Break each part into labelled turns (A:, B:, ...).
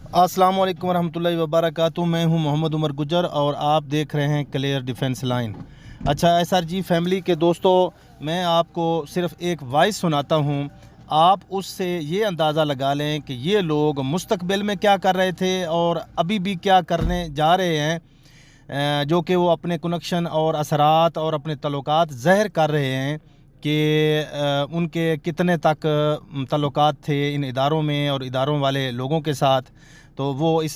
A: अस्सलाम वालेकुम रहमतुल्लाहि व बरकातुहू। मैं हूं मोहम्मद उमर गुजर और आप देख रहे हैं क्लियर डिफेंस लाइन। अच्छा SRG फैमिली के दोस्तों, मैं आपको सिर्फ एक वॉइस सुनाता हूं, आप उससे ये अंदाज़ा लगा लें कि ये लोग मुस्तकबिल में क्या कर रहे थे और अभी भी क्या करने जा रहे हैं, जो कि वो अपने कनेक्शन और असरात और अपने तल्लुकात ज़ाहिर कर रहे हैं कि उनके कितने तक तल्लुकात थे इन इदारों में और इदारों वाले लोगों के साथ। तो वो इस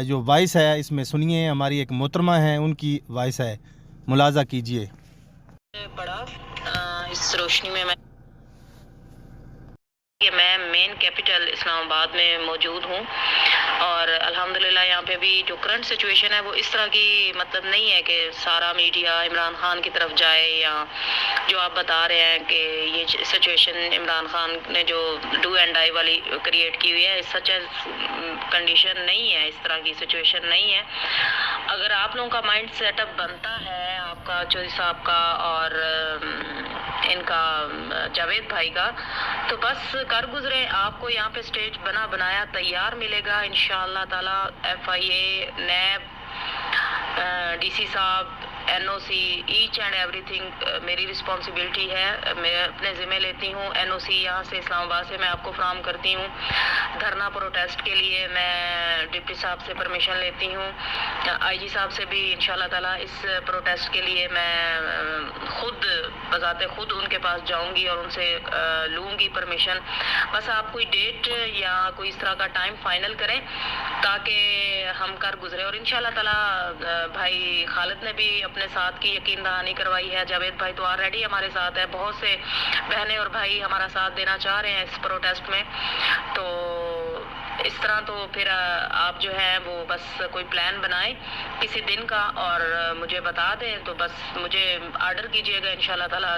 A: जो वॉइस है इसमें सुनिए, हमारी एक मोहतरमा है, उनकी वॉइस है, मुलाजा कीजिए।
B: पढ़ा इस रोशनी में मैं मेन कैपिटल इस्लामाबाद में मौजूद हूँ और अल्हम्दुलिल्लाह यहाँ पे भी जो करंट सिचुएशन है वो इस तरह की मतलब नहीं है कि सारा मीडिया इमरान खान की तरफ जाए, या जो आप बता रहे हैं कि ये सिचुएशन इमरान खान ने जो डू एंड डाई वाली क्रिएट की हुई है, सच कंडीशन नहीं है, इस तरह की सिचुएशन नहीं है। अगर आप लोगों का माइंड सेटअप बनता है, आपका चौधरी साहब का और इनका जावेद भाई का, तो बस कर गुजरे। आपको यहाँ पे स्टेज बना बनाया तैयार मिलेगा इंशाअल्लाह ताला। FIA, नैब, DC साहब, NOC, ईच एंड एवरीथिंग मेरी रिस्पॉन्सिबिलिटी है, मैं अपने ज़िम्मे लेती हूँ। NOC यहाँ से इस्लामाबाद से मैं आपको फराहम करती हूँ। धरना प्रोटेस्ट के लिए मैं डिप्टी साहब से परमिशन लेती हूँ, IG साहब से भी इंशाल्लाह ताला। इस प्रोटेस्ट के लिए मैं खुद बजाते खुद उनके पास जाऊंगी और उनसे लूँगी परमिशन। बस आप कोई डेट या कोई इस तरह का टाइम फाइनल करें ताकि हम कर गुजरे। और इंशाल्लाह ताला भाई खालिद ने भी अपने साथ की यकीन दहानी करवाई है, जावेद भाई तो ऑलरेडी हमारे साथ है, बहुत से बहनें और भाई हमारा साथ देना चाह रहे हैं इस प्रोटेस्ट में। तो इस तरह तो फिर आप जो है वो बस कोई प्लान बनाएं किसी दिन का और मुझे बता दें, तो बस मुझे आर्डर कीजिएगा इंशाल्लाह ताला।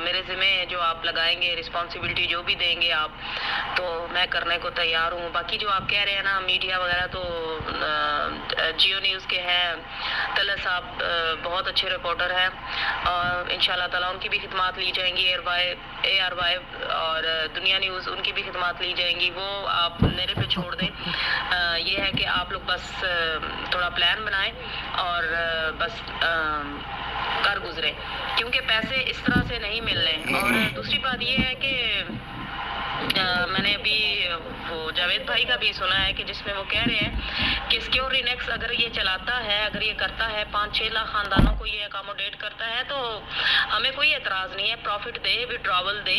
B: मेरे ज़िम्मे जो आप लगाएंगे, रिस्पॉन्सिबिलिटी जो भी देंगे आप, तो मैं करने को तैयार हूँ। बाकी जो आप कह रहे हैं ना मीडिया वगैरह, तो जियो न्यूज़ के हैं तलत साहब, बहुत अच्छे रिपोर्टर हैं और इंशाल्लाह ताला उनकी भी खिदमत ली जाएंगी। ARY और दुनिया न्यूज़, उनकी भी खिदमत ली जाएंगी, वो आप मेरे पे छोड़ दें। ये है कि आप लोग बस थोड़ा प्लान बनाएं और बस कर गुजरे, क्योंकि पैसे इस तरह से नहीं मिल रहे। और दूसरी बात ये है कि मैंने अभी वो जावेद भाई का भी सुना है कि जिसमें वो कह रहे हैं कि सिक्योरिनेक्स अगर ये चलाता है, अगर ये करता है, 5-6 लाख खानदानों को ये अकोमोडेट करता है, तो हमें कोई एतराज़ नहीं है, प्रॉफिट दे, विड्रॉवल दे,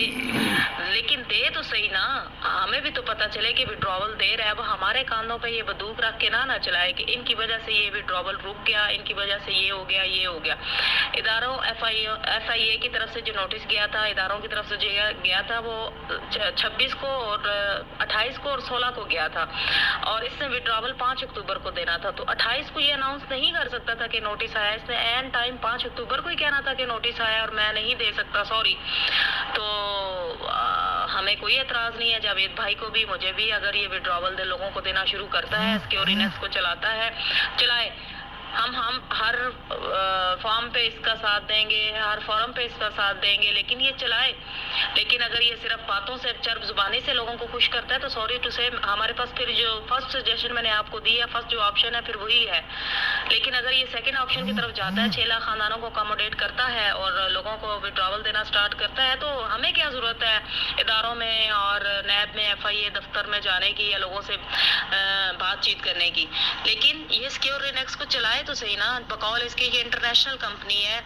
B: लेकिन दे तो सही ना। हमें भी तो पता चले कि विड्रॉवल दे रहा है। अब हमारे कानों पे ये बंदूक रख के ना चलाए कि इनकी वजह से ये विड्रॉवल रुक गया, इनकी वजह से ये हो गया, ये हो गया। इदारों FIA की तरफ से जो नोटिस गया था, इदारों की तरफ से जो गया था, वो 26 को और 28 को और 16 को गया था, और इसने विड्रॉवल 5 अक्टूबर को देना था। तो 28 को ये अनाउंस नहीं कर सकता था कि नोटिस आया, इसने एंड टाइम 5 अक्टूबर को ही कहना था कि नोटिस आया और मैं नहीं दे सकता, सॉरी। तो हमें कोई एतराज़ नहीं है, जावेद भाई को भी मुझे भी। अगर ये विड्रॉवल दे लोगों को देना शुरू करता है, सिक्योरिनेक्स को चलाता है, चलाए। हम हर फॉर्म पे इसका साथ देंगे, हर फॉरम पे इसका साथ देंगे, लेकिन ये चलाए। लेकिन अगर ये सिर्फ बातों से, चर्ब जुबानी से लोगों को खुश करता है, तो सॉरी टू से हमारे पास फिर जो फर्स्ट सजेशन मैंने आपको दी है, फर्स्ट जो ऑप्शन है, फिर वही है। लेकिन अगर ये सेकंड ऑप्शन की तरफ जाता है, 6 लाख खानदानों को अकोमोडेट करता है और लोगों को विड्रॉवल देना स्टार्ट करता है, तो हमें क्या ज़रूरत है इदारों में और नैब में, FIA दफ्तर में जाने की या लोगों से बातचीत करने की। लेकिन ये सिक्योरिनेक्स को चलाए तो सही ना, बकौल इसकी ये इंटरनेशनल कंपनी है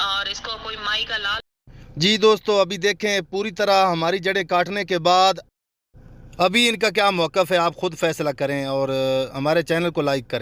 B: और इसको कोई माई का लाल।
A: जी दोस्तों, अभी देखें पूरी तरह हमारी जड़ें काटने के बाद अभी इनका क्या मौक़िफ़ है, आप ख़ुद फैसला करें और हमारे चैनल को लाइक करें।